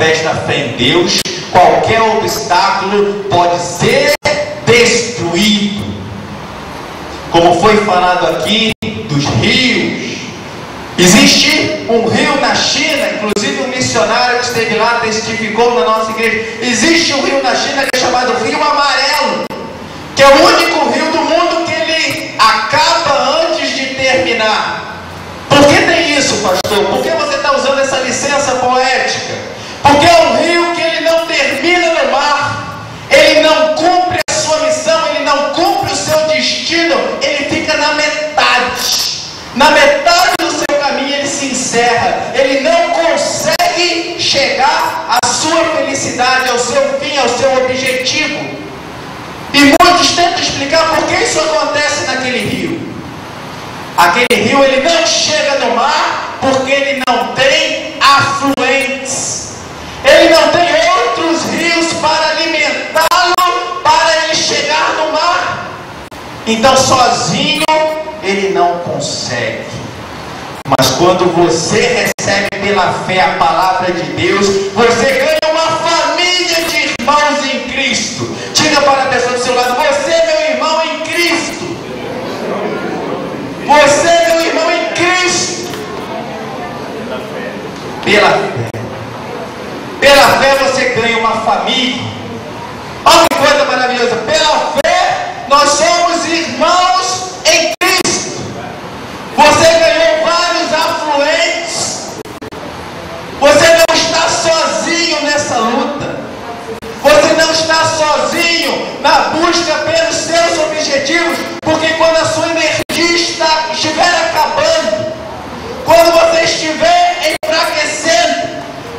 através da fé em Deus, qualquer obstáculo pode ser destruído. Como foi falado aqui dos rios, existe um rio na China, inclusive um missionário que esteve lá testificou na nossa igreja. Existe um rio na China que é chamado Rio Amarelo, que é o único rio do mundo que ele acaba antes de terminar. Por que tem isso, pastor? Por que você está usando essa licença poética? Porque é um rio que ele não termina no mar, ele não cumpre a sua missão, ele não cumpre o seu destino, ele fica na metade. Na metade do seu caminho ele se encerra, ele não consegue chegar à sua felicidade, ao seu fim, ao seu objetivo. E muitos tentam explicar por que isso acontece naquele rio. Aquele rio ele não chega no mar porque ele não tem afluentes. Ele não tem outros rios para alimentá-lo para ele chegar no mar. Então sozinho ele não consegue. Mas quando você recebe pela fé a palavra de Deus, você ganha uma família de irmãos em Cristo. Diga para a pessoa do seu lado: você é meu irmão em Cristo. Você é meu irmão em Cristo. Pela fé. Pela fé você ganha uma família. Olha que coisa maravilhosa. Pela fé nós somos irmãos em Cristo. Você ganhou vários afluentes. Você não está sozinho nessa luta. Você não está sozinho na busca pelos seus objetivos. Porque quando a sua energia estiver acabando, quando você estiver enfraquecendo,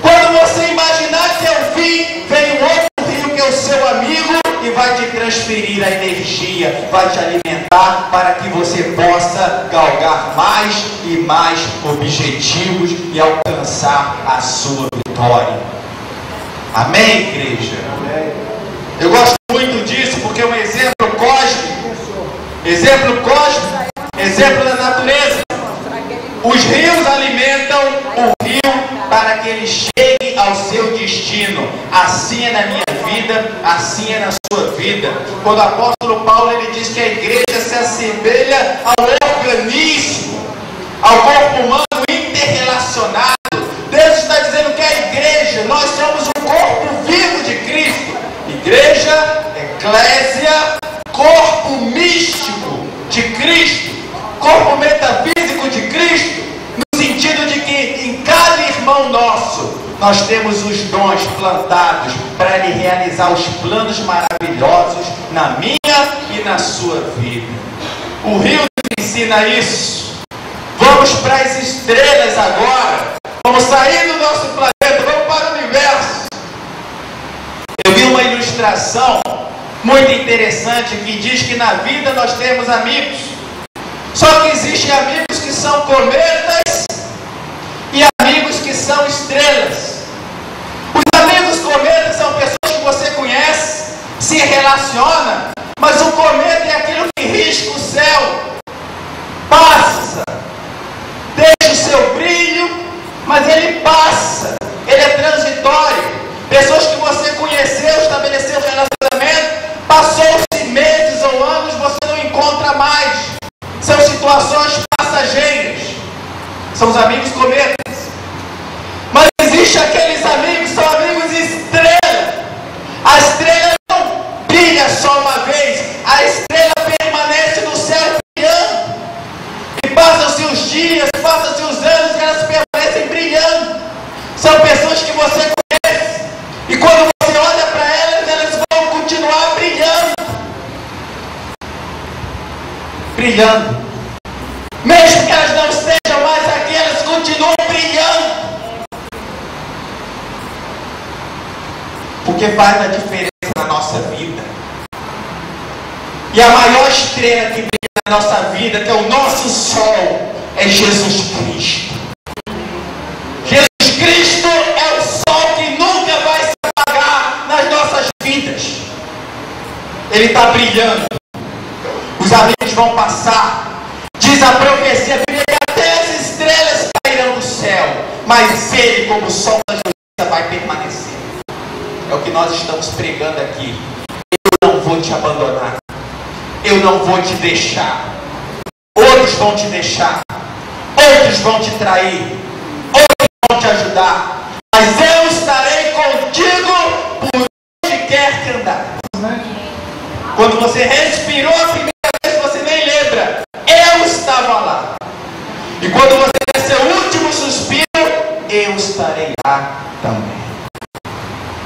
quando você imaginar que é o fim, vem um outro rio que é o seu amigo e vai te transferir a energia, vai te alimentar para que você possa galgar mais e mais objetivos e alcançar a sua vitória. Amém, igreja? Amém. Eu gosto muito disso porque é um exemplo cósmico, exemplo da natureza. Os rios alimentam o rio para que ele chegue ao seu destino. Assim é na minha vida, assim é na sua vida. Quando o apóstolo Paulo ele diz que a igreja se assemelha ao organismo, ao corpo humano interrelacionado, Deus está dizendo que a igreja, nós somos um corpo vivo de Cristo. Igreja, eclésia, corpo místico de Cristo, corpo metafísico de Cristo, no sentido de que em cada irmão nosso nós temos os dons plantados para ele realizar os planos maravilhosos na minha e na sua vida. O rio nos ensina isso. Vamos para as estrelas agora. Vamos sair do nosso planeta, vamos para o universo. Eu vi uma ilustração muito interessante que diz que na vida nós temos amigos. Só que existem amigos que são cometas e amigos que são estrelas. Os amigos cometas são pessoas que você conhece, se relaciona, mas o cometa é aquilo que risca o céu, passa, deixa o seu brilho, mas ele passa, ele é transitório. Pessoas que você conheceu, estabeleceu relacionamento, passou-se meses ou anos, você não encontra mais. São situações passageiras. São os amigos cometas. Mas existe aqueles amigos, são amigos estrela. A estrela não brilha só uma vez. A estrela permanece no céu brilhando. E passam-se os dias, passam-se os anos e elas permanecem brilhando. São pessoas que você conhece. E quando você olha para elas, elas vão continuar brilhando. Brilhando. Mesmo que elas não estejam mais aqui, elas continuam brilhando. Porque faz a diferença na nossa vida. E a maior estrela que brilha na nossa vida, que é o nosso sol, é Jesus Cristo. Jesus Cristo é o sol que nunca vai se apagar nas nossas vidas. Ele está brilhando. Os amigos vão passar. Diz a profecia bíblica que até as estrelas cairão do céu, mas ele, como sol da justiça, vai permanecer. o que nós estamos pregando aqui. Eu não vou te abandonar. Eu não vou te deixar. Outros vão te deixar. Outros vão te trair. Outros vão te ajudar. Mas eu estarei contigo por onde quer que andar. Quando você respirou a primeira vez, você nem lembra. Eu estava lá. E quando você der seu último suspiro, eu estarei lá também.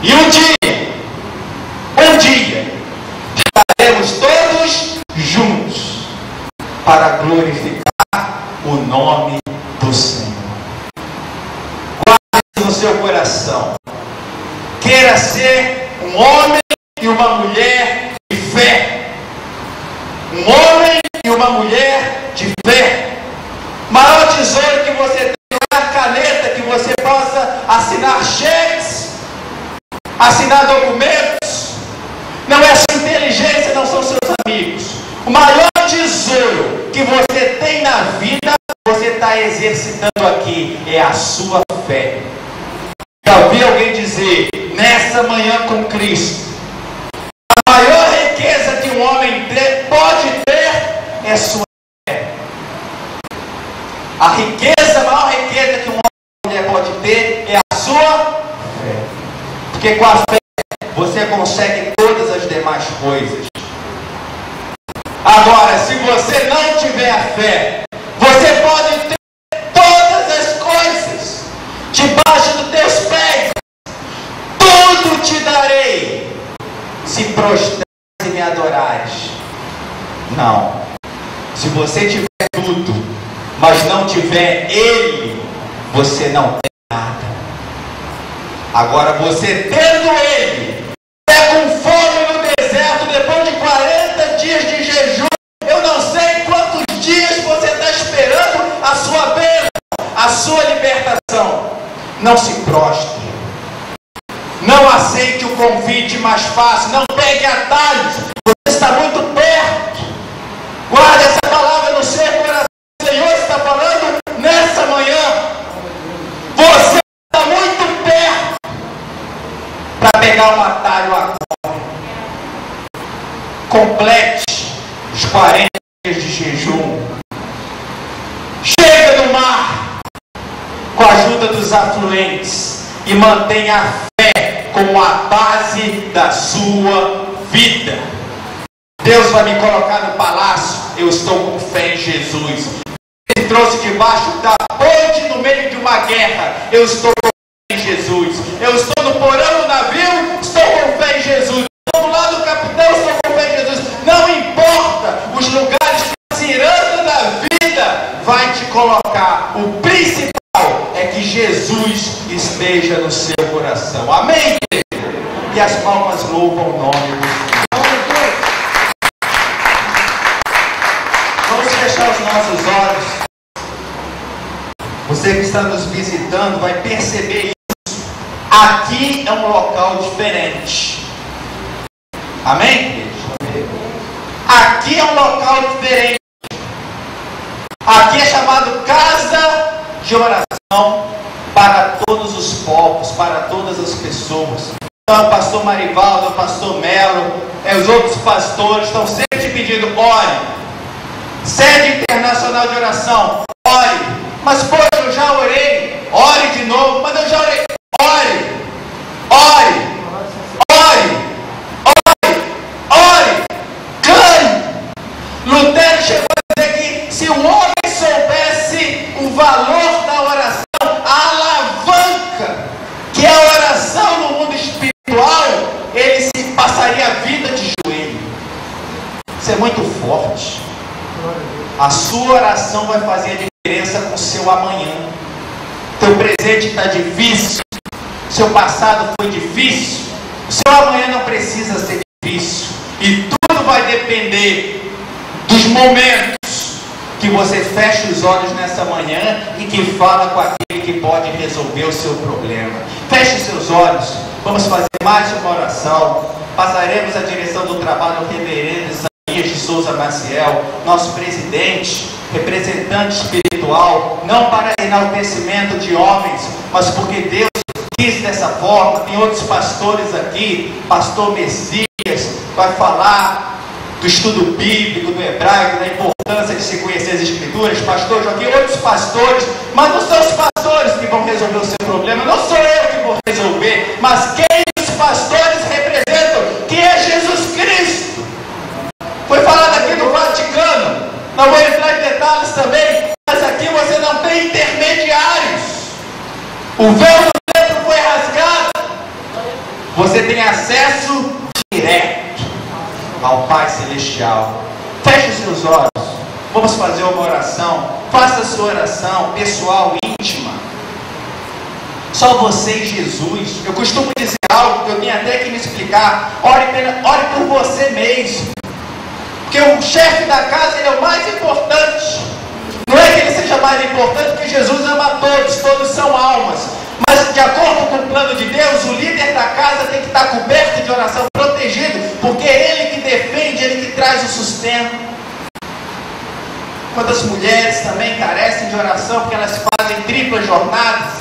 E um dia, estaremos todos juntos para glorificar o nome do Senhor. Guarde no seu coração. Queira ser um homem e uma mulher de fé. Um homem e uma mulher de fé. O maior tesouro que você tem não é a caneta que você possa assinar cheques, assinar documentos. Não é a sua inteligência, não são seus amigos. O maior tesouro que você tem na vida, você está exercitando aqui, é a sua fé. Já ouvi alguém dizer, nessa manhã com Cristo, a maior riqueza que um homem pode ter é sua fé. A maior riqueza que um homem e mulher pode ter é a sua fé. Porque com a fé você consegue todas as demais coisas. Agora, se você não tiver a fé, você pode ter todas as coisas debaixo dos teus pés. Tudo te darei, se prostrares e me adorares. Não. Se você tiver tudo, mas não tiver Ele, você não tem nada. Agora, você tendo Ele, com fome no deserto, depois de 40 dias de jejum, eu não sei quantos dias você está esperando a sua bênção, a sua libertação. Não se prostre. Não aceite o convite mais fácil. Não pegue atalhos. Você está muito perto. Guarde essa palavra no seu coração. O Senhor está falando nessa manhã. Você está muito perto para pegar um atalho agora. Complete os 40 dias de jejum. Chega no mar com a ajuda dos afluentes e mantenha a fé como a base da sua vida. Deus vai me colocar no palácio, eu estou com fé em Jesus. Ele trouxe debaixo da ponte no meio de uma guerra, eu estou com fé em Jesus. Eu estou no porão do navio, estou com fé em Jesus. Estou do lado do capitão, estou com fé em Jesus. Não importa os lugares que se irando na vida, vai te colocar. O principal é que Jesus esteja no seu coração. Amém? E as palmas louvam o nome do Senhor. Vamos fechar os nossos olhos. Você que está nos visitando vai perceber isso. Aqui é um local diferente. Amém? Aqui é um local diferente. Aqui é chamado casa de oração para todos os povos, para todas as pessoas. Então, o pastor Marivaldo, o pastor Melo, os outros pastores estão sempre pedindo, ore. Sede internacional de oração, ore. Mas, poxa, eu já orei. Ore de novo, mas eu já orei. Ore, ore, ore, ore, ore, clame. Lutero chegou a dizer que se o homem soubesse o valor da oração, a alavanca que é a oração no mundo espiritual, ele se passaria a vida de joelho. Isso é muito forte. A sua oração vai fazer a diferença com o seu amanhã. Teu presente está difícil, seu passado foi difícil, o seu amanhã não precisa ser difícil. E tudo vai depender dos momentos que você fecha os olhos nessa manhã e que fala com aquele que pode resolver o seu problema. Feche os seus olhos, vamos fazer mais uma oração. Passaremos a direção do trabalho ao reverendo Isaías de Souza Maciel, nosso presidente, representante espiritual, não para enaltecimento de homens, mas porque Deus quis dessa forma. Tem outros pastores aqui, pastor Messias, vai falar do estudo bíblico, do hebraico, da importância de se conhecer as escrituras, pastor Joaquim, outros pastores, mas não são os pastores que vão resolver o seu problema, não sou eu que vou resolver, mas quem os pastores representam, que é Jesus Cristo. Foi falado aqui do Vaticano, não vou entrar em detalhes também, mas aqui você não tem intermediários. O véu do templo foi rasgado, você tem acesso direto ao Pai Celestial. Feche os seus olhos, vamos fazer uma oração. Faça a sua oração pessoal, íntima, só você e Jesus. Eu costumo dizer algo que eu tenho até que me explicar: ore por você mesmo, porque o chefe da casa, ele é o mais importante. Não é que ele seja mais importante, porque Jesus ama todos, todos são almas, mas de acordo com o plano de Deus, o líder da casa tem que estar coberto de oração, protegido, porque é ele que defende, ele que traz o sustento. Quantas mulheres também carecem de oração, porque elas fazem triplas jornadas.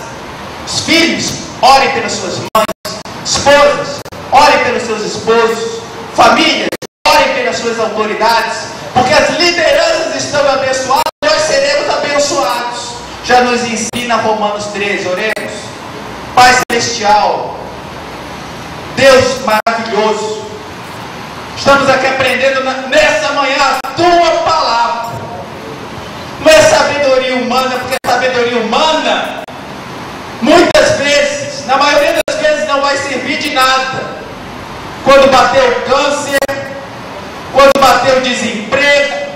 Os filhos, orem pelas suas mães. Esposas, orem pelos seus esposos. Famílias, orem pelas suas autoridades, porque as lideranças estão abençoadas, nós seremos abençoados. Já nos ensina Romanos 13, oremos. Pai Celestial, Deus maravilhoso, estamos aqui aprendendo nessa manhã a Tua palavra. Não é sabedoria humana, porque a sabedoria humana, muitas vezes, na maioria das vezes, não vai servir de nada. Quando bater o câncer, quando bater o desemprego,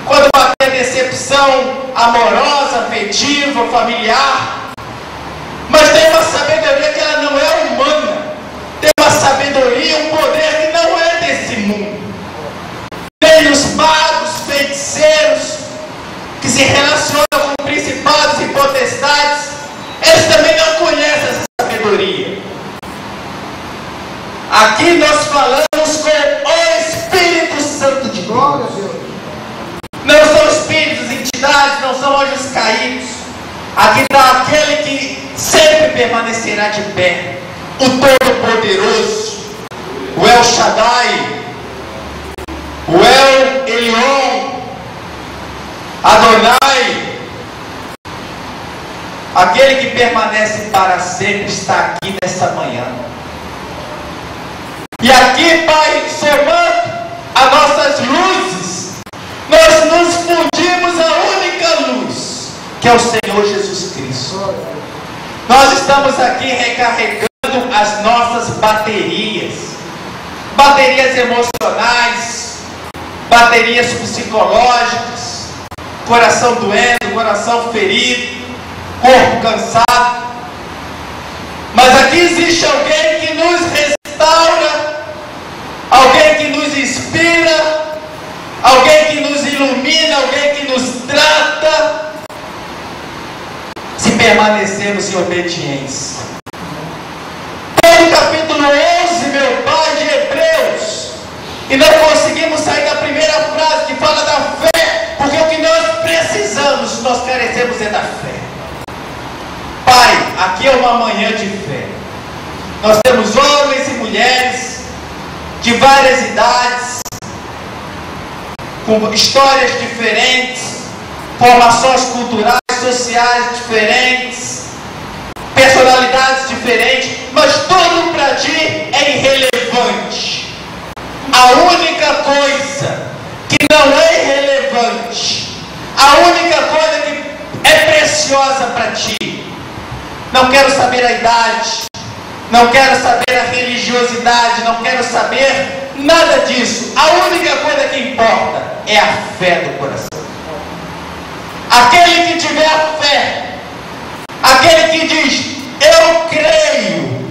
quando bater a decepção amorosa, afetiva, familiar. Mas tem uma sabedoria que ela não é humana. Tem uma sabedoria, um poder que não é desse mundo. Nem os magos, feiticeiros, que se relacionam com principados e potestades, eles também não conhecem essa sabedoria. Aqui nós falamos com o Espírito Santo de Deus. Não são espíritos, entidades, não são anjos caídos. Aqui está aquele que sempre permanecerá de pé, o Todo-Poderoso, o El Shaddai, o El Elyon, Adonai, aquele que permanece para sempre, está aqui nessa manhã. E aqui, Pai, somando as nossas luzes, nós nos fundimos a única luz, que é o Senhor Jesus Cristo. Nós estamos aqui recarregando as nossas baterias, baterias emocionais, baterias psicológicas, coração doendo, coração ferido, corpo cansado. Mas aqui existe alguém que nos restaura, alguém que nos inspira, alguém que nos ilumina, alguém que nos trata, se permanecermos em obediência. No capítulo 11, meu Pai, de Hebreus, e não conseguimos sair da primeira frase que fala da fé, porque o que nós precisamos, nós carecemos é da fé. Pai, aqui é uma manhã de fé. Nós temos homens e mulheres de várias idades, com histórias diferentes, formações culturais, sociais diferentes, personalidades diferentes, mas tudo para ti é irrelevante. A única coisa que não é irrelevante, a única coisa que é preciosa para ti, não quero saber a idade, não quero saber a religiosidade, não quero saber nada disso. A única coisa que importa é a fé do coração. Aquele que tiver a fé, aquele que diz, eu creio,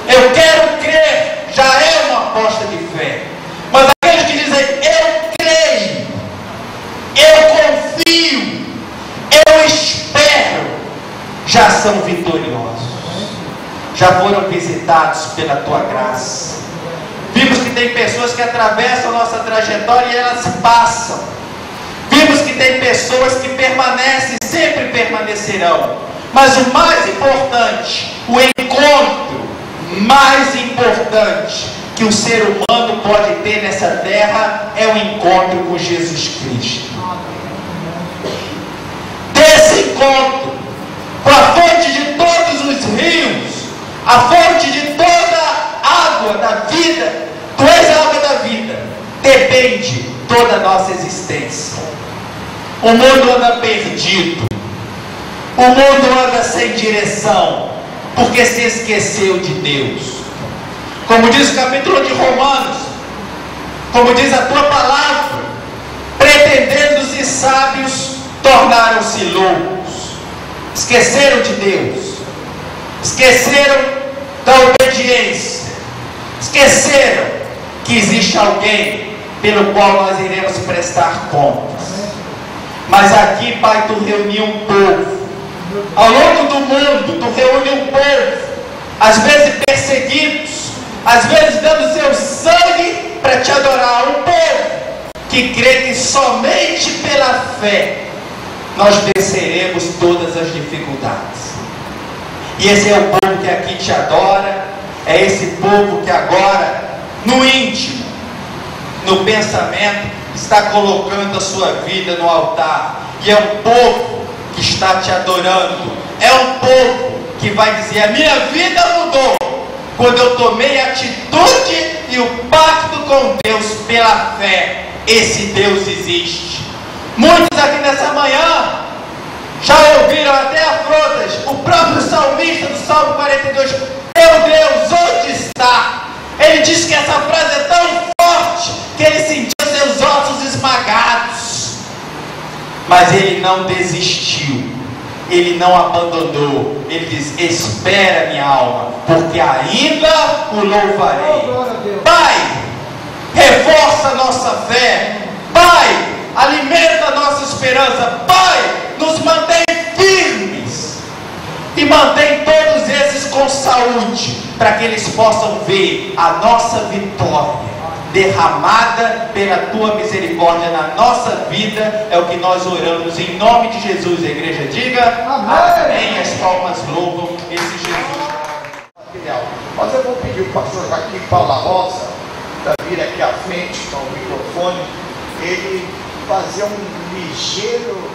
eu quero crer, já é uma aposta de fé. Mas aqueles que dizem, eu creio, eu confio, eu espero, já são vitoriosos, já foram visitados pela tua graça. Vimos que tem pessoas que atravessam a nossa trajetória e elas passam. Vimos que tem pessoas que permanecem, sempre permanecerão, Mas o mais importante, o encontro mais importante que o ser humano pode ter nessa terra é o encontro com Jesus Cristo. Desse encontro com a fonte de todos os rios, a fonte de toda a água da vida, tu és a água da vida, depende toda a nossa existência. O mundo anda perdido, o mundo anda sem direção, porque se esqueceu de Deus. Como diz o capítulo de Romanos, como diz a tua palavra, pretendendo-se sábios, tornaram-se loucos. Esqueceram de Deus, esqueceram da obediência, esqueceram que existe alguém pelo qual nós iremos prestar contas. Mas aqui, Pai, tu reuniu um povo. Ao longo do mundo, tu reúne um povo, às vezes perseguidos, às vezes dando seu sangue para te adorar. Um povo que crê que somente pela fé nós venceremos todas as dificuldades. E esse é o povo que aqui te adora, é esse povo que agora, no íntimo, no pensamento, está colocando a sua vida no altar. E é um povo que está te adorando. É um povo que vai dizer: a minha vida mudou quando eu tomei a atitude e o pacto com Deus pela fé. Esse Deus existe. Muitos aqui nessa manhã já ouviram até afrontas. O próprio salmista do Salmo 42: meu Deus, onde está? Ele diz que essa frase é tão forte que ele sentiu seus ossos esmagados. Mas ele não desistiu, ele não abandonou. Ele diz: espera, minha alma, porque ainda o louvarei. Pai, reforça a nossa fé. Pai, alimenta a nossa esperança. Pai, nos mantém firmes e mantém todos esses com saúde, para que eles possam ver a nossa vitória derramada pela tua misericórdia na nossa vida. É o que nós oramos em nome de Jesus. A igreja diga amém. As palmas louvam esse Jesus. Mas eu vou pedir o pastor Joaquim Paula Rosa para vir aqui à frente com o microfone, ele fazer um ligeiro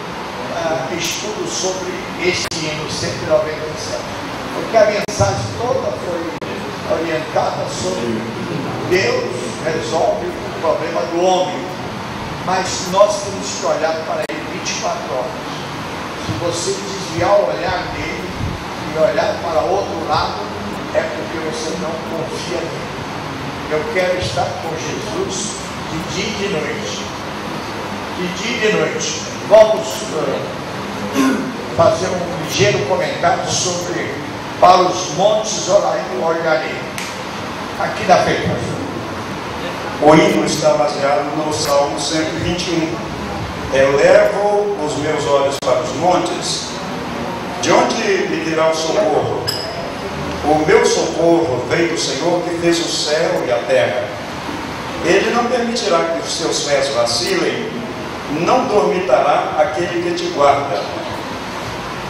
estudo sobre este hino 197, porque a mensagem toda foi orientada sobre Deus resolve o problema do homem, mas nós temos que olhar para ele 24 horas. Se você desviar o olhar dele e olhar para outro lado, é porque você não confia nele. Eu quero estar com Jesus de dia e de noite. De dia e de noite. Vamos fazer um ligeiro comentário sobre para os montes olharei. Aqui na frente. O hino está baseado no Salmo 121. Elevo os meus olhos para os montes. De onde me virá o socorro? O meu socorro vem do Senhor que fez o céu e a terra. Ele não permitirá que os seus pés vacilem, não dormitará aquele que te guarda.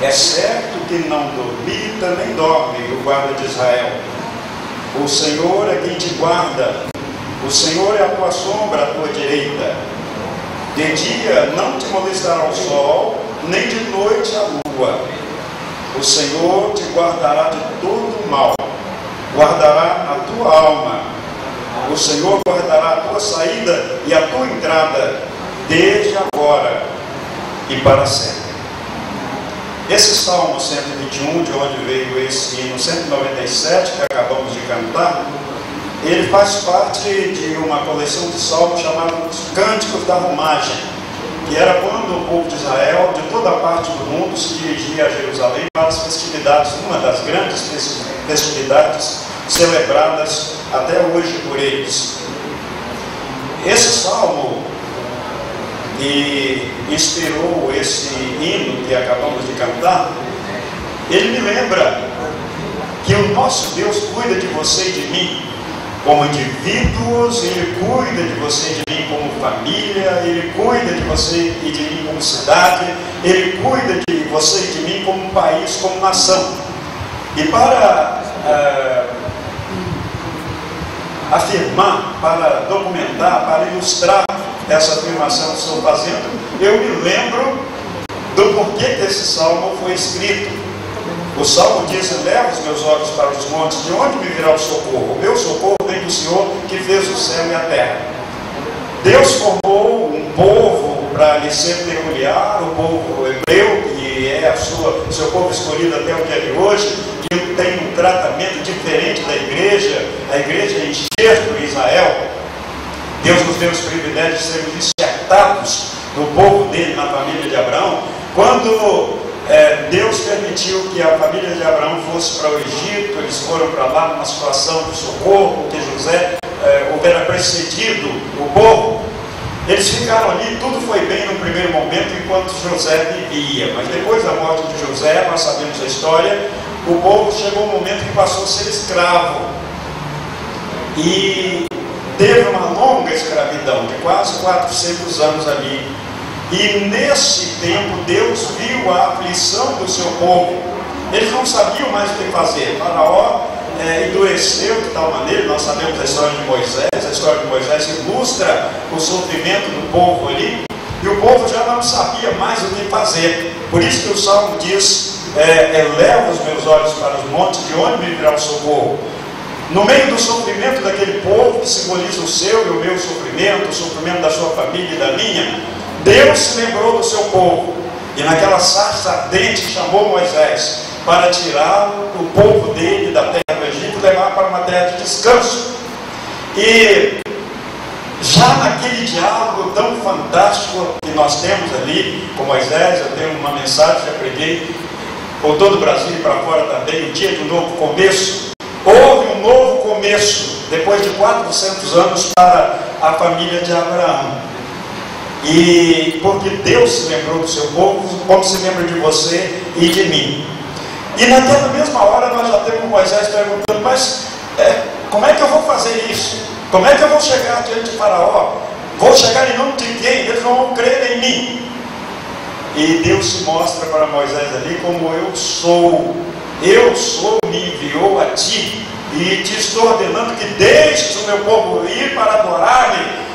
É certo que não dormita nem dorme o guarda de Israel. O Senhor é quem te guarda. O Senhor é a tua sombra à tua direita. De dia não te molestará o sol, nem de noite a lua. O Senhor te guardará de todo o mal, guardará a tua alma. O Senhor guardará a tua saída e a tua entrada, desde agora e para sempre. Esse Salmo 121, de onde veio esse hino 197 que acabamos de cantar, ele faz parte de uma coleção de salmos chamada Os Cânticos da Romagem, que era quando o povo de Israel, de toda parte do mundo, se dirigia a Jerusalém para as festividades, uma das grandes festividades celebradas até hoje por eles. Esse salmo que inspirou esse hino que acabamos de cantar, ele me lembra que o nosso Deus cuida de você e de mim como indivíduos, Ele cuida de você e de mim como família, Ele cuida de você e de mim como cidade, Ele cuida de você e de mim como país, como nação. E para afirmar, para documentar, para ilustrar essa afirmação que estou fazendo, eu me lembro do porquê que esse salmo foi escrito. O salmo diz: eleva os meus olhos para os montes, de onde me virá o socorro? O meu socorro vem do Senhor que fez o céu e a terra. Deus formou um povo para lhe ser peculiar, o povo hebreu, que é o seu povo escolhido até o dia de hoje, que tem um tratamento diferente da igreja. A igreja é enxerto em Israel. Deus nos deu os privilégios de sermos enxertados no povo dele, na família de Abraão. Quando Deus permitiu que a família de Abraão fosse para o Egito, eles foram para lá numa situação de socorro, porque José houvera precedido o povo. Eles ficaram ali, tudo foi bem no primeiro momento, enquanto José vivia. Mas depois da morte de José, nós sabemos a história, o povo chegou um momento que passou a ser escravo. E teve uma longa escravidão, de quase 400 anos ali. E nesse tempo Deus viu a aflição do seu povo. Eles não sabiam mais o que fazer. Faraó endureceu de tal maneira. Nós sabemos a história de Moisés. A história de Moisés ilustra o sofrimento do povo ali. E o povo já não sabia mais o que fazer. Por isso que o salmo diz: eleva os meus olhos para os montes, de onde me virá o socorro? No meio do sofrimento daquele povo, que simboliza o seu e o meu sofrimento, o sofrimento da sua família e da minha, Deus se lembrou do seu povo, e naquela sarça ardente chamou Moisés para tirar o povo dele da terra do Egito e levar para uma terra de descanso. E já naquele diálogo tão fantástico que nós temos ali com Moisés, eu tenho uma mensagem que eu preguei por todo o Brasil e para fora também, o dia do novo começo. Houve um novo começo, depois de 400 anos, para a família de Abraão. E porque Deus se lembrou do seu povo, como se lembra de você e de mim. E naquela mesma hora nós já temos Moisés perguntando: mas como é que eu vou fazer isso? Como é que eu vou chegar diante de Faraó? Vou chegar em nome de quem? Eles não vão crer em mim. E Deus se mostra para Moisés ali como eu sou. Eu sou, me enviou a ti, e te estou ordenando que deixes o meu povo ir para adorar-me.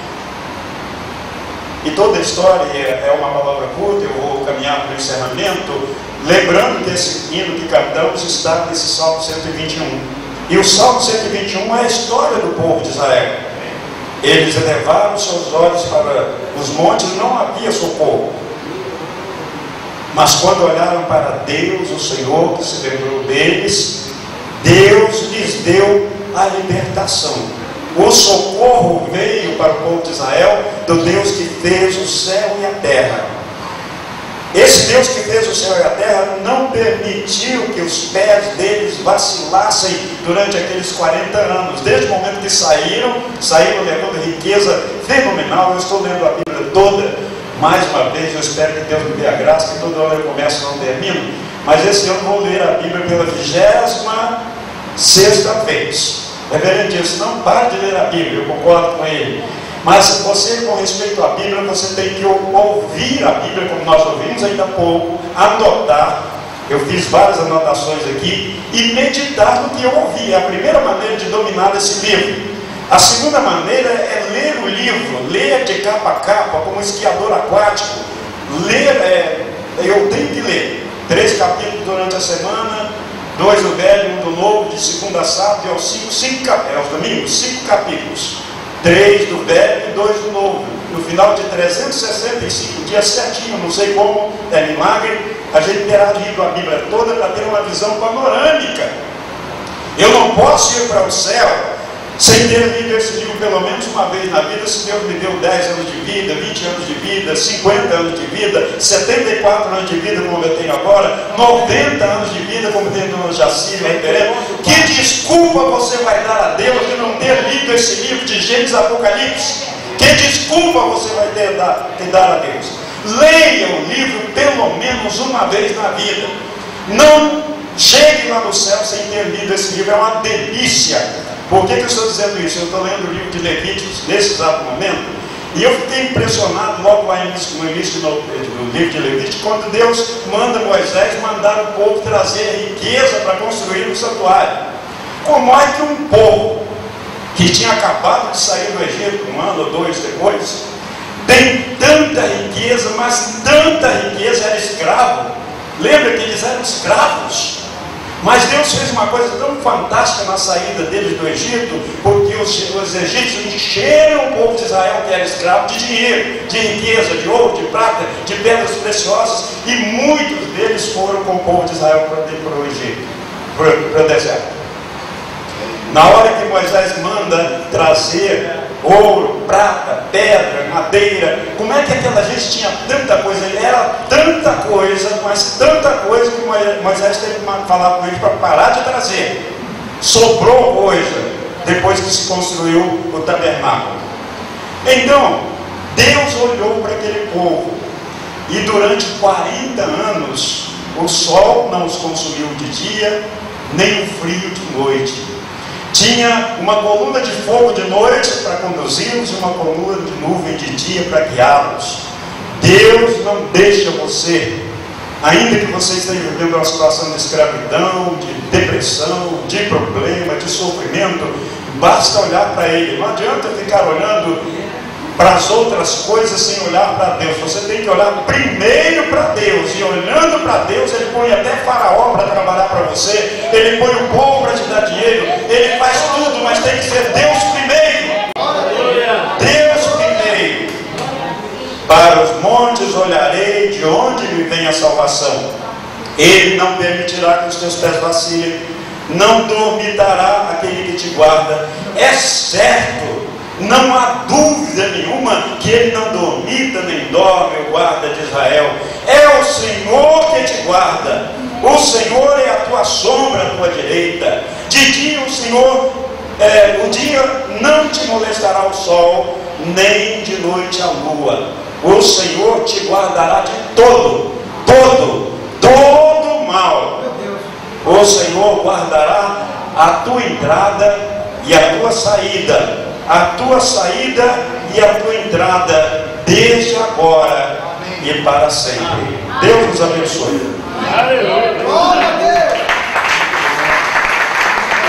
E toda a história é uma palavra curta, eu vou caminhar para o encerramento, lembrando que esse hino que cantamos está nesse Salmo 121. E o Salmo 121 é a história do povo de Israel. Eles elevaram seus olhos para os montes, não havia socorro. Mas quando olharam para Deus, o Senhor, que se lembrou deles, Deus lhes deu a libertação. O socorro veio para o povo de Israel do Deus que fez o céu e a terra. Esse Deus que fez o céu e a terra não permitiu que os pés deles vacilassem durante aqueles 40 anos. Desde o momento que saíram levando riqueza fenomenal. Eu estou lendo a Bíblia toda. Mais uma vez, eu espero que Deus me dê a graça, que toda hora eu começo e não termino. Mas esse ano eu vou ler a Bíblia pela 26ª vez. O reverendo disse: não pare de ler a Bíblia, eu concordo com ele. Mas você, com respeito à Bíblia, você tem que ouvir a Bíblia, como nós ouvimos ainda há pouco, anotar. Eu fiz várias anotações aqui, e meditar no que eu ouvi. É a primeira maneira de dominar esse livro. A segunda maneira é ler o livro, ler de capa a capa, como um esquiador aquático. Ler, eu tenho que ler 3 capítulos durante a semana, 2 do Velho, 1 do Novo, de segunda a sábado, e aos domingos, 5 capítulos. 3 do Velho e 2 do Novo. No final de 365 dias certinho, não sei como, é milagre, a gente terá lido a Bíblia toda para ter uma visão panorâmica. Eu não posso ir para o céu sem ter lido esse livro pelo menos uma vez na vida. Se Deus me deu 10 anos de vida, 20 anos de vida, 50 anos de vida, 74 anos de vida como eu tenho agora, 90 anos de vida como tem o Jacir, que desculpa você vai dar a Deus de não ter lido esse livro de Gênesis e Apocalipse? Que desculpa você vai ter que dar a Deus? Leia o livro pelo menos uma vez na vida. Não chegue lá no céu sem ter lido esse livro. É uma delícia. Por que eu estou dizendo isso? Eu estou lendo o livro de Levíticos nesse exato momento, e eu fiquei impressionado logo lá no início do livro de Levíticos, quando Deus manda Moisés mandar o povo trazer riqueza para construir o santuário. Como é que um povo que tinha acabado de sair do Egito, um ano ou dois depois, tem tanta riqueza, mas tanta riqueza, era escravo? Lembra que eles eram escravos? Mas Deus fez uma coisa tão fantástica na saída deles do Egito, porque os egípcios encheram o povo de Israel, que era escravo, de dinheiro, de riqueza, de ouro, de prata, de pedras preciosas, e muitos deles foram com o povo de Israel para o Egito, para o deserto. Na hora que Moisés manda trazer ouro, prata, pedra, madeira, como é que aquela gente tinha tanta coisa? Era tanta coisa, mas tanta coisa que Moisés teve que falar com eles para parar de trazer. Sobrou coisa depois que se construiu o tabernáculo. Então, Deus olhou para aquele povo, e durante 40 anos o sol não os consumiu de dia, nem o frio de noite. Tinha uma coluna de fogo de noite para conduzi-los e uma coluna de nuvem de dia para guiá-los. Deus não deixa você, ainda que você esteja vivendo uma situação de escravidão, de depressão, de problema, de sofrimento, basta olhar para Ele. Não adianta ficar olhando para as outras coisas sem olhar para Deus. Você tem que olhar primeiro para Deus, e olhando para Deus, Ele põe até faraó para trabalhar para você, Ele põe o povo para te dar dinheiro, Ele faz tudo, mas tem que ser Deus primeiro. Deus primeiro. Para os montes olharei, de onde me vem a salvação. Ele não permitirá que os teus pés vacilem, não dormitará aquele que te guarda. É certo, não há dúvida nenhuma que Ele não dormita nem dorme, o guarda de Israel. É o Senhor que te guarda. O Senhor é a tua sombra à tua direita. De dia o Senhor, o dia não te molestará o sol, nem de noite a lua. O Senhor te guardará de todo mal. O Senhor guardará a tua entrada e a tua saída, e a tua entrada, desde agora e para sempre. Deus nos abençoe. Glória a Deus.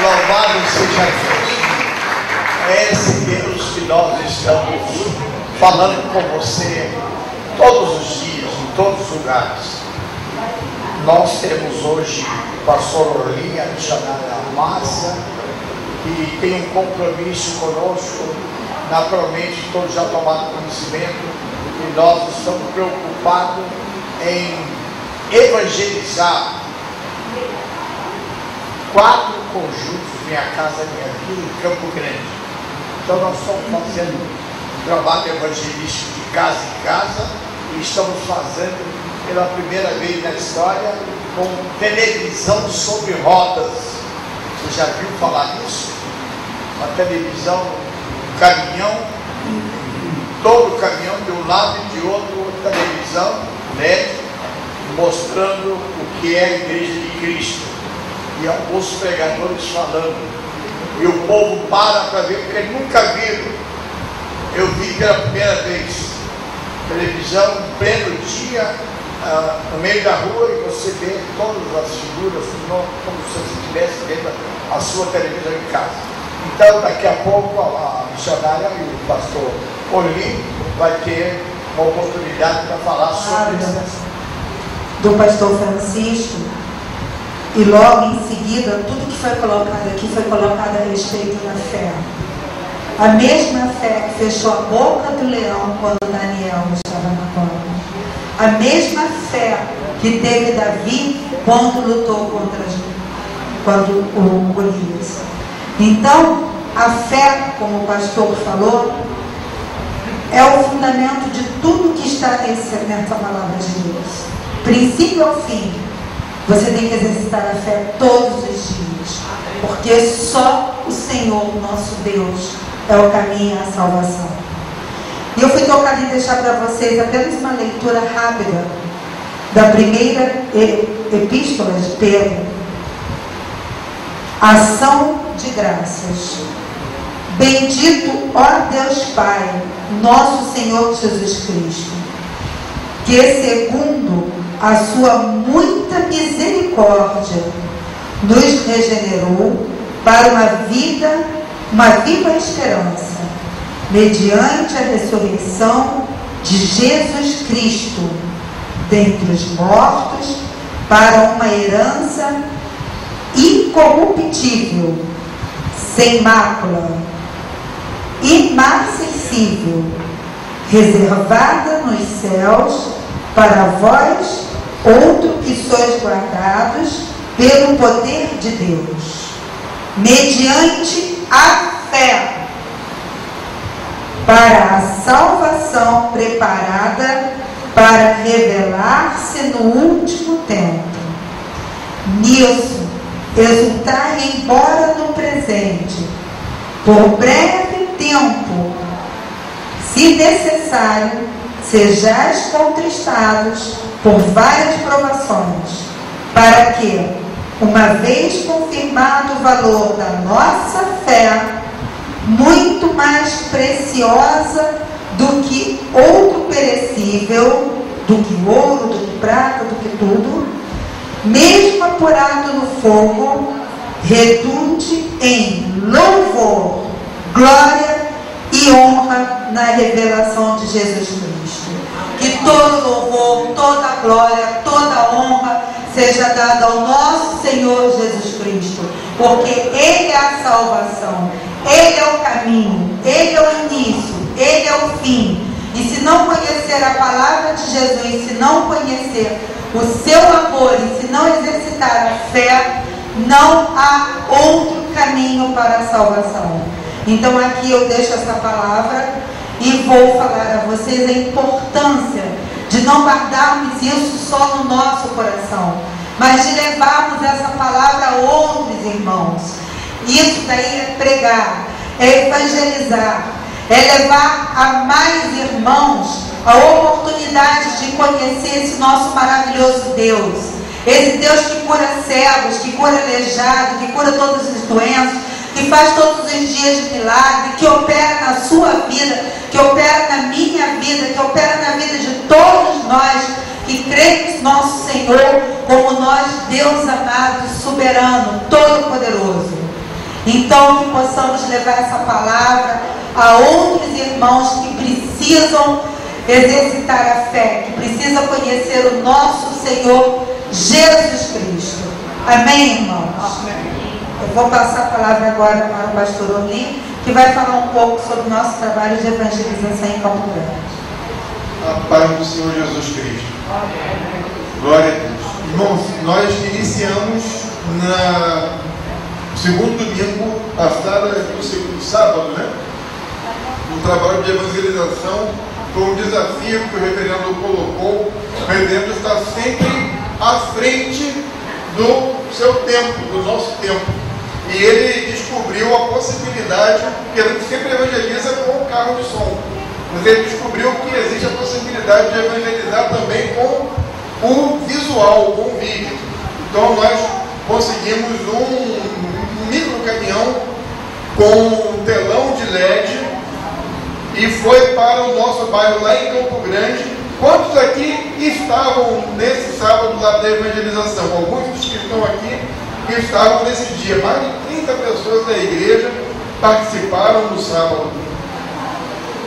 Louvado seja Deus. É esse Deus que nós estamos falando com você todos os dias, em todos os lugares. Nós temos hoje o pastor Orlim, a missionária Márcia, que tem um compromisso conosco. Naturalmente, todos já tomaram conhecimento, e nós estamos preocupados em evangelizar 4 conjuntos, Minha Casa Minha Vida, em Campo Grande. Então nós estamos fazendo um trabalho evangelístico de casa em casa, e estamos fazendo pela primeira vez na história com televisão sobre rodas. Você já viu falar nisso? Uma televisão, um caminhão, todo o caminhão de um lado e de outro, outra televisão LED, mostrando o que é a Igreja de Cristo, e alguns pregadores falando, e o povo para ver, porque nunca viram. Eu vi pela primeira vez televisão em pleno dia, no meio da rua, e você vê todas as figuras como se você estivesse vendo a sua televisão em casa. Então daqui a pouco a missionária e o pastor Orlim vai ter uma oportunidade para falar sobre isso. Do pastor Francisco, e logo em seguida tudo que foi colocado aqui foi colocado a respeito da fé. A mesma fé que fechou a boca do leão quando Daniel estava na cova, a mesma fé que teve Davi quando lutou contra o Golias. Então, a fé, como o pastor falou, é o fundamento de tudo que está nessa palavra de Deus. Princípio ao fim, você tem que exercitar a fé todos os dias, porque só o Senhor, nosso Deus, é o caminho à salvação. E eu fui tocada em deixar para vocês apenas uma leitura rápida da primeira epístola de Pedro, ação de graças. Bendito, ó Deus Pai, nosso Senhor Jesus Cristo, que segundo a sua muita misericórdia nos regenerou para uma viva esperança, mediante a ressurreição de Jesus Cristo dentre os mortos, para uma herança incorruptível, sem mácula, imarcessível, reservada nos céus para vós, outro que sois guardados pelo poder de Deus, mediante a fé, para a salvação preparada para revelar-se no último tempo. Nisso, exultar embora no presente, por breve tempo, se necessário, sejais contristados por várias provações, para que, uma vez confirmado o valor da nossa fé, muito mais preciosa do que outro perecível, do que ouro, do que prata, do que tudo, mesmo apurado no fogo, redunde em louvor, glória e honra na revelação de Jesus Cristo. Que todo louvor, toda glória, toda honra seja dada ao nosso Senhor Jesus Cristo, porque Ele é a salvação, Ele é o caminho, Ele é o início, Ele é o fim. E se não conhecer a palavra de Jesus, se não conhecer o seu amor e se não exercitar a fé, não há outro caminho para a salvação. Então aqui eu deixo essa palavra e vou falar a vocês a importância de não guardarmos isso só no nosso coração, mas de levarmos essa palavra a outros irmãos. Isso daí é pregar, é evangelizar, é levar a mais irmãos a oportunidade de conhecer esse nosso maravilhoso Deus. Esse Deus que cura cegos, que cura aleijado, que cura todas as doenças, que faz todos os dias de milagre, que opera na sua vida, que opera na minha vida, que opera na vida de todos nós que cremos nosso Senhor como nós, Deus amado, soberano, todo-poderoso. Então que possamos levar essa palavra a outros irmãos que precisam exercitar a fé, que precisam conhecer o nosso Senhor Jesus Cristo. Amém, irmãos? Amém. Eu vou passar a palavra agora para o pastor Orlim, que vai falar um pouco sobre o nosso trabalho de evangelização em Campo Grande. A paz do Senhor Jesus Cristo. Amém. Glória a Deus. Irmãos, nós iniciamos no segundo domingo passado, no segundo sábado, né? Um trabalho de evangelização. Foi um desafio que o reverendo colocou. O reverendo está sempre à frente do seu tempo, do nosso tempo. E ele descobriu a possibilidade, porque a gente sempre evangeliza com o carro de som, mas ele descobriu que existe a possibilidade de evangelizar também com o visual, com o vídeo. Então nós conseguimos um micro caminhão com um telão de LED e foi para o nosso bairro lá em Campo Grande. Quantos aqui estavam nesse sábado lá da evangelização? Alguns dos que estão aqui que estavam nesse dia. Mais de 30 pessoas da igreja participaram no sábado.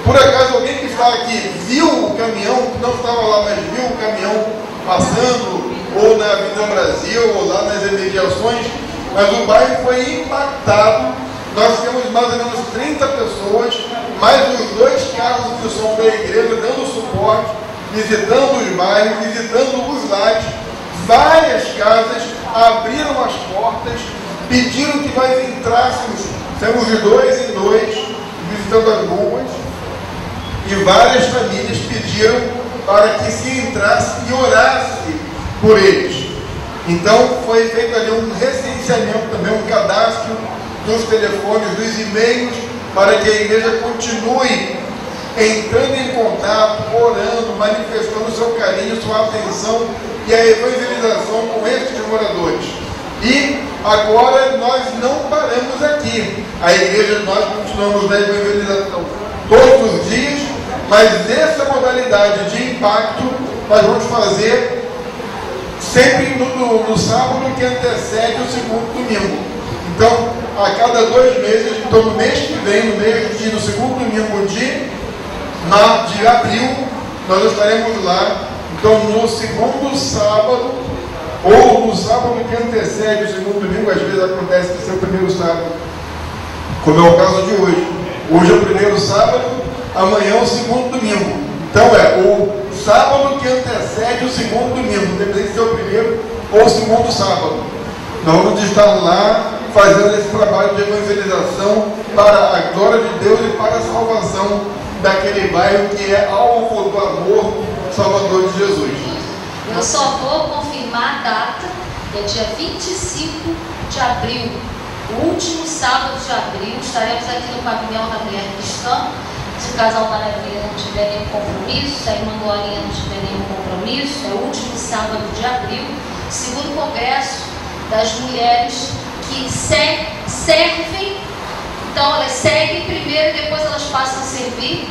Por acaso alguém que está aqui viu o caminhão, não estava lá, mas viu o caminhão passando, ou na Avenida Brasil, ou lá nas imediações, mas o bairro foi impactado. Nós temos mais ou menos 30 pessoas, mais os 2 carros de som da igreja dando suporte, visitando os bairros, visitando os lares. Várias casas abriram as portas, pediram que nós entrássemos, temos de 2 em 2, visitando as ruas, e várias famílias pediram para que se entrasse e orasse por eles. Então foi feito ali um recenseamento também, um cadastro dos telefones, dos e-mails, para que a igreja continue entrando em contato, orando, manifestando seu carinho, sua atenção e a evangelização com estes moradores. E Agora nós não paramos aqui. A igreja, nós continuamos na evangelização todos os dias, mas essa modalidade de impacto nós vamos fazer sempre no sábado que antecede o segundo domingo. Então, a cada 2 meses, então no mês que vem, no segundo domingo de abril, nós estaremos lá. Então, no segundo sábado, ou no sábado que antecede o segundo domingo, às vezes acontece que ser o primeiro sábado, como é o caso de hoje. Hoje é o primeiro sábado, amanhã é o segundo domingo. Então é o sábado que antecede o segundo domingo, deve ser o primeiro ou o segundo sábado. Nós vamos estar lá fazendo esse trabalho de evangelização para a glória de Deus e para a salvação daquele bairro que é alvo do amor salvador de Jesus. Eu só vou confirmar a data, que é dia 25 de abril, o último sábado de abril. Estaremos aqui no pavilhão da Mulher Cristã. Se o casal Maravilha não tiver nenhum compromisso, se a irmã Glorinha não tiver nenhum compromisso, é o último sábado de abril, segundo congresso das mulheres que servem. Então elas seguem primeiro e depois elas passam a servir.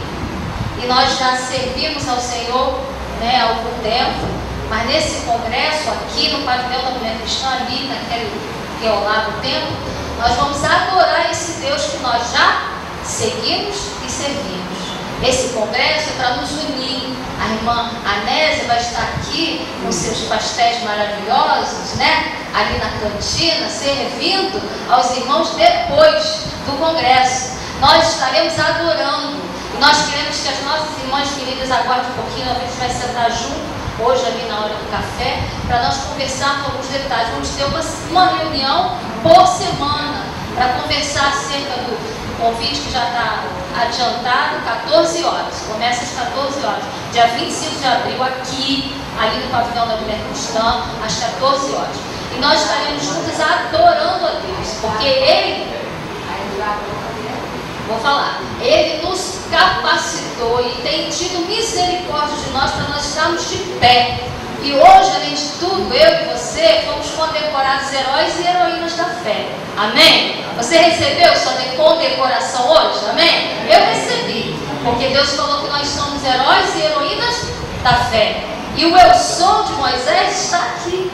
E nós já servimos ao Senhor, né, há algum tempo, mas nesse congresso aqui no pavilhão da Mulher Cristã, ali naquele que é ao lado do templo, nós vamos adorar esse Deus que nós já seguimos e servimos. Esse congresso é para nos unir. A irmã Anésia vai estar aqui com seus pastéis maravilhosos, né? Ali na cantina, servindo aos irmãos depois do congresso. Nós estaremos adorando. E nós queremos que as nossas irmãs queridas aguardem um pouquinho. A gente vai sentar junto hoje ali na hora do café para nós conversarmos alguns detalhes. Vamos ter uma reunião por semana para conversar acerca do convite que já está adiantado, 14 horas. Começa às 14 horas. Dia 25 de abril, aqui, ali no pavilhão da Mulher Cristã, às 14 horas. E nós estaremos juntos adorando a Deus, porque Ele, Ele nos capacitou e tem tido misericórdia de nós para nós estarmos de pé. E hoje, além de tudo, eu e você fomos condecorados heróis e heroínas da fé. Amém? Você recebeu sua condecoração hoje? Amém? Eu recebi. Porque Deus falou que nós somos heróis e heroínas da fé. E o eu sou de Moisés está aqui.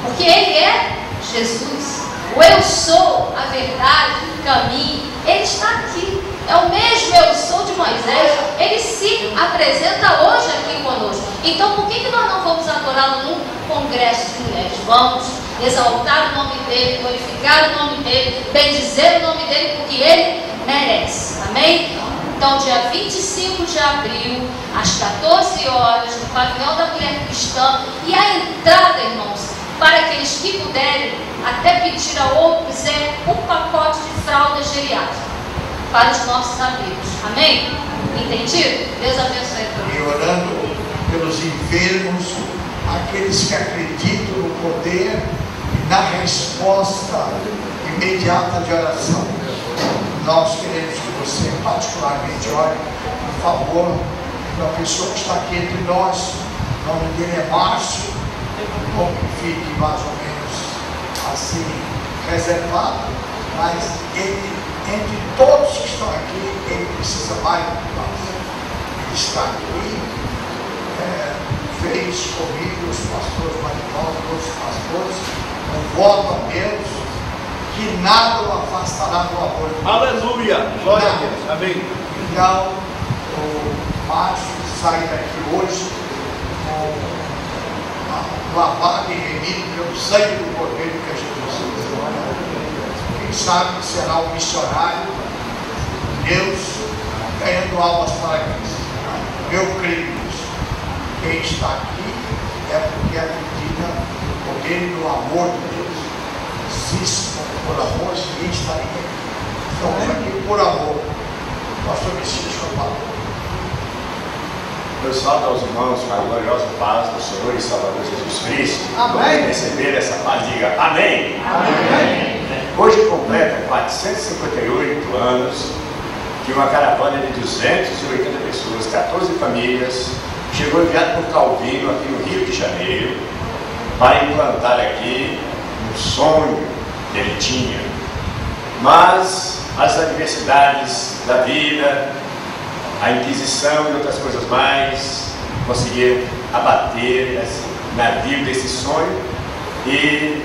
Porque ele é Jesus. O eu sou, a verdade, o caminho, ele está aqui. É o mesmo eu sou de Moisés. Ele se apresenta hoje aqui conosco. Então por que nós não vamos adorá-lo num congresso de mulheres? Vamos exaltar o nome dele, glorificar o nome dele, bendizer o nome dele, porque ele merece. Amém? Então dia 25 de abril, às 14 horas, no pavilhão da Mulher Cristã. E a entrada, irmãos, para aqueles que puderem, até pedir a outros, é um pacote de fralda geriátrica para os nossos amigos. Amém? Entendido? Deus abençoe a todos. E orando pelos enfermos, aqueles que acreditam no poder e na resposta imediata de oração. Nós queremos que você particularmente ore, por favor, da pessoa que está aqui entre nós. O nome dele é Márcio. Bom que fique mais ou menos assim reservado, mas ele, entre todos que estão aqui, ele precisa mais do que nós. Ele está aqui, fez comigo, os pastores Marinaldo, todos os pastores, um voto a Deus, que nada o afastará do amor de Deus. Aleluia! Glória a Deus. Amém. Então, o Márcio sai daqui hoje com lavado e remido pelo sangue do Cordeiro que é Jesus. Quem sabe será um missionário de Deus ganhando almas para Cristo. Eu creio nisso. Quem está aqui é porque acredita no poder e no amor de Deus. Existe por amor, ninguém estaria aqui. Estamos aqui por amor. Pastor Messias, por favor. Eu salto aos irmãos com a gloriosa paz do Senhor e Salvador Jesus Cristo. Amém. Receber essa paz, diga amém. Amém. Hoje completa 458 anos que uma caravana de 280 pessoas, 14 famílias, chegou enviado por Calvino aqui no Rio de Janeiro para implantar aqui um sonho ele tinha. Mas as adversidades da vida, a Inquisição e outras coisas mais, conseguiram abater na vida esse sonho. E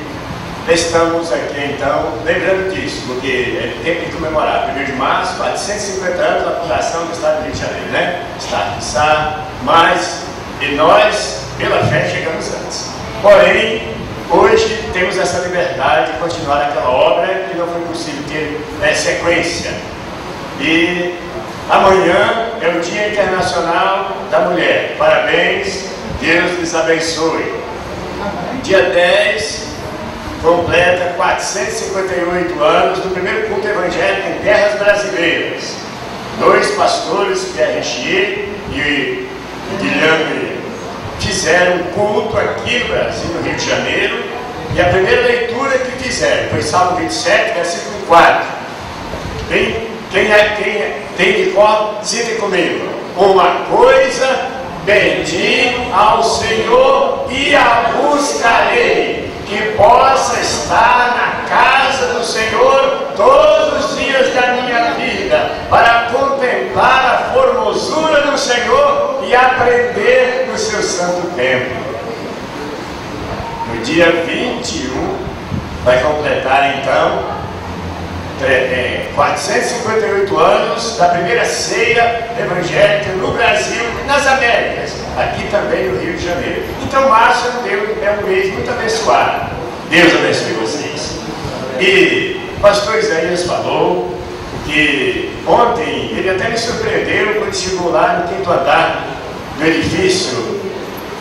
estamos aqui então, lembrando disso, porque é tempo de comemorar, 1º de março, 450 anos da fundação do Estado do Rio de Janeiro, né? Estado de Sá, mas e nós, pela fé, chegamos antes. Porém, hoje temos essa liberdade de continuar aquela obra que não foi possível ter sequência. E amanhã é o Dia Internacional da Mulher. Parabéns, Deus lhes abençoe. Dia 10 completa 458 anos do primeiro culto evangélico em terras brasileiras. 2 pastores, Pierre Richier e Guilherme, fizeram um culto aqui no Brasil, no Rio de Janeiro, e a primeira leitura que fizeram foi Salmo 27, versículo 4. Quem tem de cor, cite comigo. Uma coisa pedi ao Senhor e a buscarei, que possa estar na casa do Senhor todos os dias da minha vida, para contemplar a formosura do Senhor e aprender no seu santo templo. No dia 21, vai completar então 458 anos da primeira ceia evangélica no Brasil e nas Américas, aqui também no Rio de Janeiro. Então março é um mês muito abençoado. Deus abençoe vocês. E o pastor Isaías falou que ontem ele até me surpreendeu quando chegou lá no 5º andar do edifício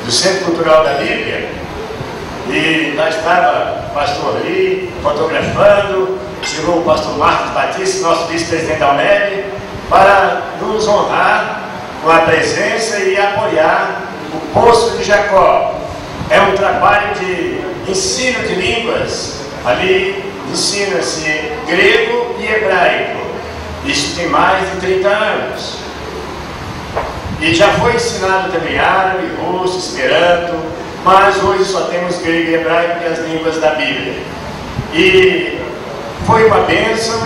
do Centro Cultural da Bíblia, e lá estava o pastor ali fotografando. Chegou o pastor Marcos Batista, nosso vice-presidente da UNEB, para nos honrar com a presença e apoiar o Poço de Jacó. É um trabalho de ensino de línguas. Ali ensina-se grego e hebraico. Isso tem mais de 30 anos. E já foi ensinado também árabe, russo, esperanto, mas hoje só temos grego e hebraico, e as línguas da Bíblia. E foi uma bênção.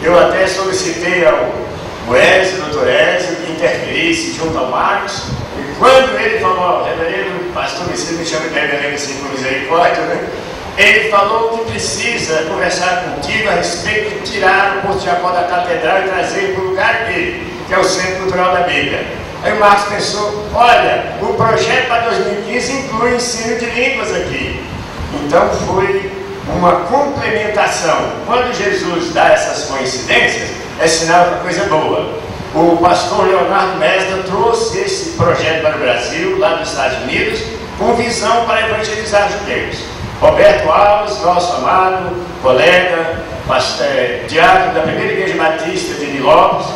Eu até solicitei ao Ezio, doutor Ezio, que interferisse junto ao Marcos. E quando ele falou, reverendo, pastor, você me chama de reverendo assim com misericórdia, né? Ele falou que precisa conversar contigo a respeito de tirar o Poço de Jacó da catedral e trazer para o lugar dele, que é o Centro Cultural da Bíblia. Aí o Marcos pensou, olha, o projeto para 2015 inclui ensino de línguas aqui. Então foi uma complementação. Quando Jesus dá essas coincidências, é sinal de coisa boa. O pastor Leonardo Mesda trouxe esse projeto para o Brasil, lá nos Estados Unidos, com visão para evangelizar judeus. Roberto Alves, nosso amado colega, diácono da Primeira Igreja Batista de Nilópolis,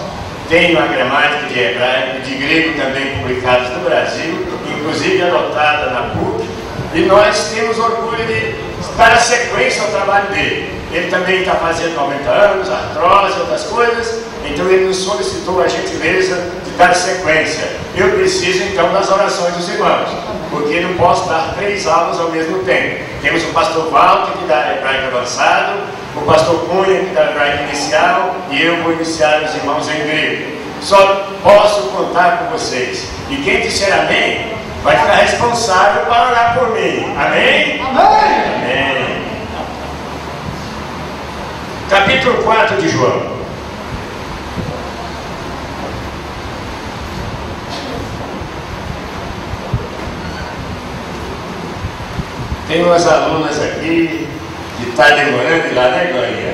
tem uma gramática de hebraico e de grego também publicados no Brasil, inclusive adotada na PUC, e nós temos orgulho de dar a sequência ao trabalho dele. Ele também está fazendo 90 anos, artrose, outras coisas, então ele nos solicitou a gentileza de dar sequência. Eu preciso então das orações dos irmãos, porque não posso dar 3 aulas ao mesmo tempo. Temos o pastor Walter, que dá hebraico avançado, o pastor Cunha, que dá hebraico inicial, e eu vou iniciar os irmãos em grego. Só posso contar com vocês. E quem disser amém, vai ficar responsável para orar por mim. Amém? Amém! Amém. Capítulo 4 de João. Tem umas alunas aqui que está demorando lá, né, Glorinha?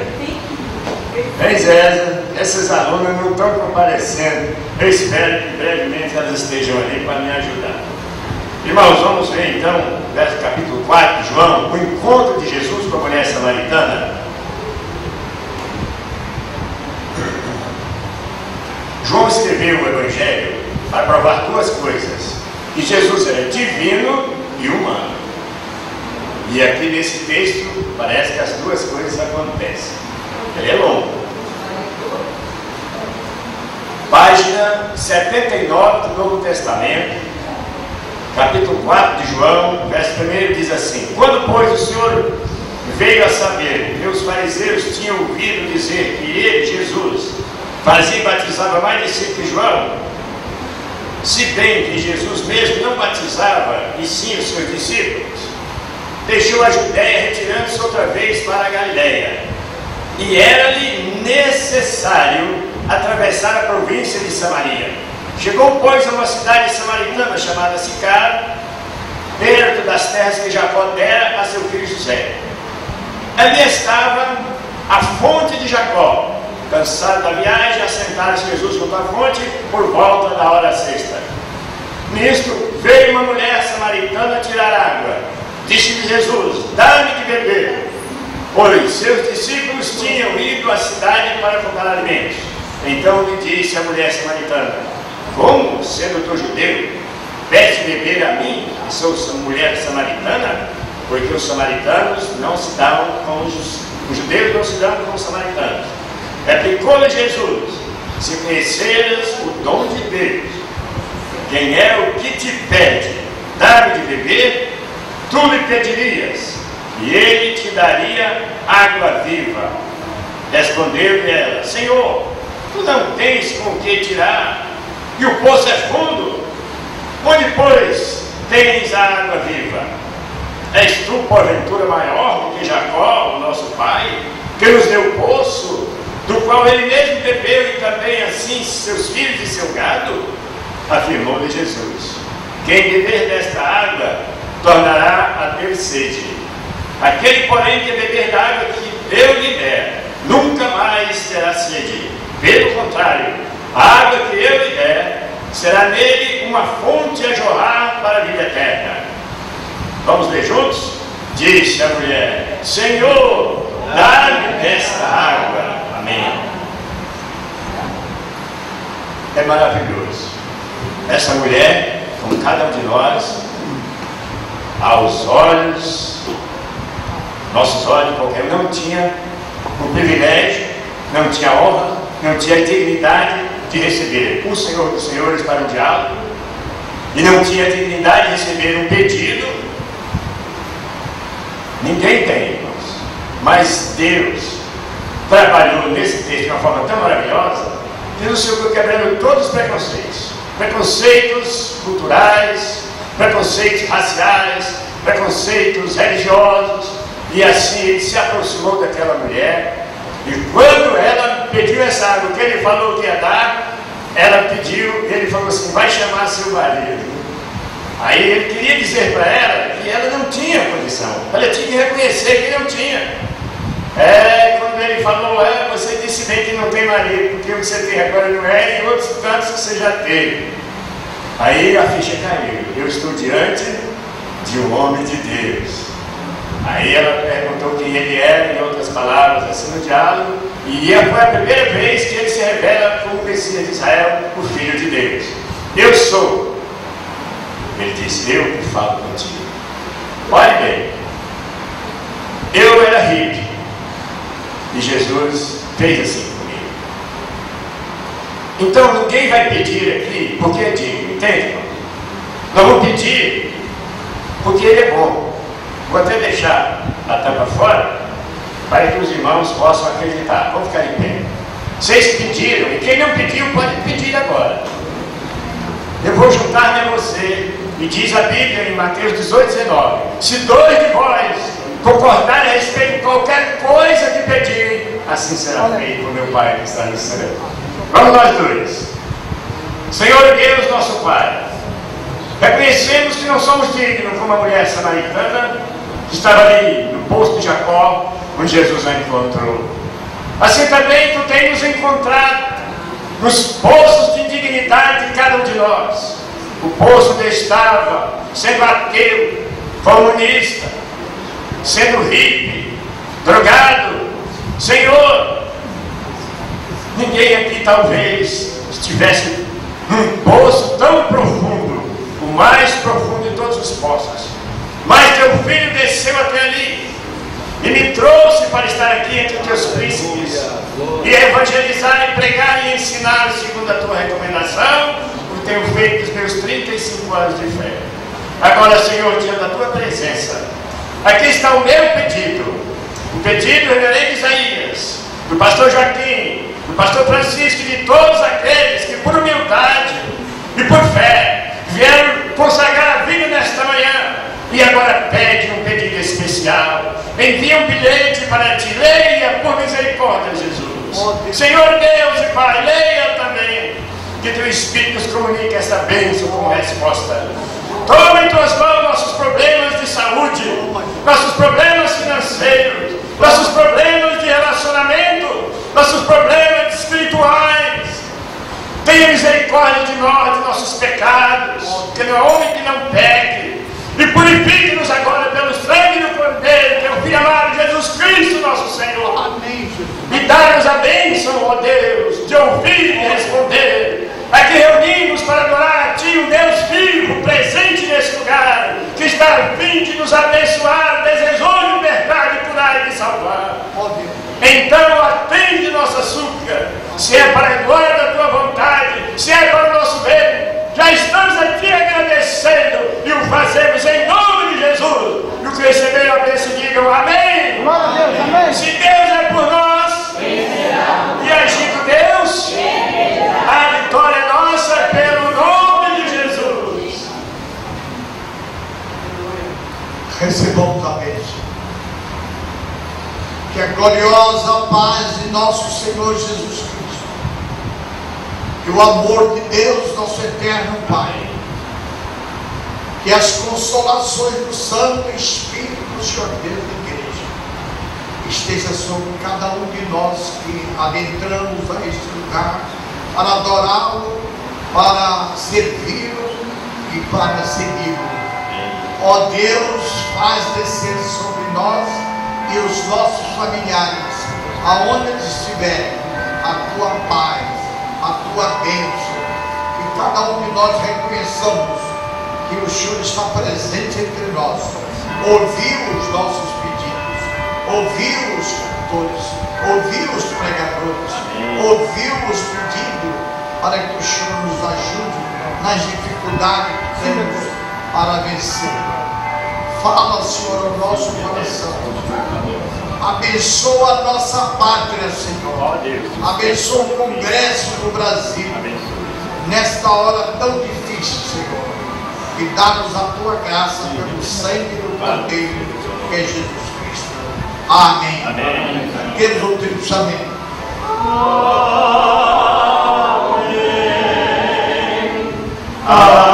Pois é, essas alunas não estão comparecendo. Eu espero que brevemente elas estejam ali para me ajudar. Irmãos, vamos ver então, verso capítulo 4 de João, o encontro de Jesus com a mulher samaritana. João escreveu o Evangelho para provar 2 coisas: que Jesus era divino e humano. E aqui nesse texto parece que as 2 coisas acontecem. Ele é longo. Página 79 do Novo Testamento, capítulo 4 de João, verso 1 diz assim: quando, pois, o Senhor veio a saber que os fariseus tinham ouvido dizer que ele, Jesus, fazia e batizava mais discípulos que João, se bem que Jesus mesmo não batizava, e sim os seus discípulos, deixou a Judéia, retirando-se outra vez para a Galiléia. E era-lhe necessário atravessar a província de Samaria. Chegou, pois, a uma cidade samaritana chamada Sicar, perto das terras que Jacó dera a seu filho José. Ali estava a fonte de Jacó. Cansado da viagem, assentaram-se Jesus junto à fonte por volta da hora sexta. Nisto veio uma mulher samaritana tirar água. Disse-lhe Jesus: dá-me de beber. Pois seus discípulos tinham ido à cidade para comprar alimentos. Então lhe disse a mulher samaritana: como, sendo tu judeu, pede beber a mim, que sou mulher samaritana? Porque os samaritanos não se dão com os judeus não se dão com os samaritanos. Replicou-lhe Jesus: se conheceras o dom de Deus, quem é o que te pede dar-me de beber, tu lhe pedirias, e ele te daria água viva. Respondeu-lhe ela: Senhor, tu não tens com que tirar, e o poço é fundo. Onde, pois, tens a água viva? És tu, porventura, maior do que Jacó, o nosso pai, que nos deu o poço, do qual ele mesmo bebeu, e também assim seus filhos e seu gado? Afirmou-lhe Jesus: quem beber desta água tornará a ter sede. Aquele, porém, que beber da água que eu lhe der, nunca mais terá sede. Pelo contrário, a água que eu lhe der será nele uma fonte a jorrar para a vida eterna. Vamos ler juntos? Disse a mulher: Senhor, dá-me desta água. Amém. É maravilhoso. Essa mulher, como cada um de nós, aos olhos, nossos olhos qualquer, não tinha o privilégio, não tinha a honra, não tinha a dignidade de receber o Senhor dos Senhores para o diálogo, e não tinha a dignidade de receber um pedido. Ninguém tem, irmãos. Mas Deus trabalhou nesse texto de uma forma tão maravilhosa que no seu quebrando todos os preconceitos. Preconceitos culturais, preconceitos raciais, preconceitos religiosos. E assim ele se aproximou daquela mulher. E quando ela pediu essa água, que ele falou que ia dar, ela pediu, ele falou assim: vai chamar seu marido. Aí ele queria dizer para ela que ela não tinha condição, ela tinha que reconhecer que não tinha. Quando ele falou: você disse bem que não tem marido, porque o que você tem agora não é, e outros tantos você já teve. Aí a ficha caiu: eu estou diante de um homem de Deus. Aí ela perguntou quem ele era, em outras palavras, assim no diálogo, e foi a primeira vez que ele se revela como o Messias de Israel, o Filho de Deus. Eu sou. Ele disse: eu que falo contigo. Olha bem, eu era rico, e Jesus fez assim comigo. Então ninguém vai pedir aqui porque é digno, entende? Nós vamos pedir porque ele é bom. Vou até deixar a tampa fora para que os irmãos possam acreditar. Vamos ficar em pé. Vocês pediram, e quem não pediu pode pedir agora. Eu vou juntar-me a você. E diz a Bíblia em Mateus 18:19: se dois de vós concordarem a respeito de qualquer coisa que pedirem, assim será feito por meu Pai que está no céu. Vamos nós dois. Senhor Deus, nosso Pai, reconhecemos que não somos dignos como a mulher samaritana que estava ali no poço de Jacó, onde Jesus a encontrou. Assim também tu tens nos encontrado nos poços de indignidade de cada um de nós. O poço onde estava, sendo ateu, comunista, sendo hippie, drogado. Senhor, ninguém aqui talvez estivesse num poço tão profundo, o mais profundo de todos os poços. Mas teu filho desceu até ali e me trouxe para estar aqui entre os teus príncipes e evangelizar, e pregar e ensinar segundo a tua recomendação. Tenho feito os meus 35 anos de fé. Agora, Senhor, diante da tua presença, aqui está o meu pedido. o pedido do reverendo Isaías, do pastor Joaquim, do pastor Francisco e de todos aqueles que por humildade e por fé vieram consagrar a vida nesta manhã e agora pede um pedido especial. Envia um bilhete para ti, leia por misericórdia, Jesus. Senhor Deus e Pai, leia também, que teu Espírito nos comunique esta bênção como resposta. Toma em tuas mãos nossos problemas de saúde, nossos problemas financeiros, nossos problemas de relacionamento, nossos problemas espirituais. Tenha misericórdia de nós, de nossos pecados, que não há homem que não peque. E purifique-nos agora pelo sangue do Cordeiro, teu Filho amado Jesus Cristo, nosso Senhor. Amém, Jesus. E dá-nos a bênção, ó Deus, de ouvir e responder. Aqui reunimos para adorar a Ti, um Deus vivo, presente nesse lugar, que está a fim de nos abençoar, desejou libertar, de curar e de salvar. Então atende nossa súplica, se é para a glória da Tua vontade, se é para o nosso bem. Já estamos a Ti agradecendo e o fazemos em nome de Jesus. E os que receberam a bênção digam amém. Glória a Deus, amém. Se Deus é por nós, e agindo Deus, a vitória é nossa pelo nome de Jesus. Recebamos a bênção. Que a gloriosa paz de nosso Senhor Jesus Cristo, que o amor de Deus, nosso eterno Pai, que as consolações do Santo Espírito do Senhor Deus da Igreja esteja sobre cada um de nós que adentramos a este lugar para adorá-lo, para servi-lo e para segui-lo. Ó Deus, faz descer sobre nós e os nossos familiares, aonde eles estiverem, a Tua paz, a Tua bênção, que cada um de nós reconheçamos que o Senhor está presente entre nós, ouviu os nossos pedidos, ouviu os cantores, ouviu os pregadores, ouviu os pedidos, para que o Senhor nos ajude nas dificuldades que temos para vencer. Fala, Senhor, ao nosso coração. Abençoa a nossa pátria, Senhor. Abençoa o Congresso do Brasil. Nesta hora tão difícil, Senhor. E dá-nos a Tua graça pelo sangue do Cordeiro, que é Jesus Cristo. Amém. Amém. Queridos outros, amém. Amém.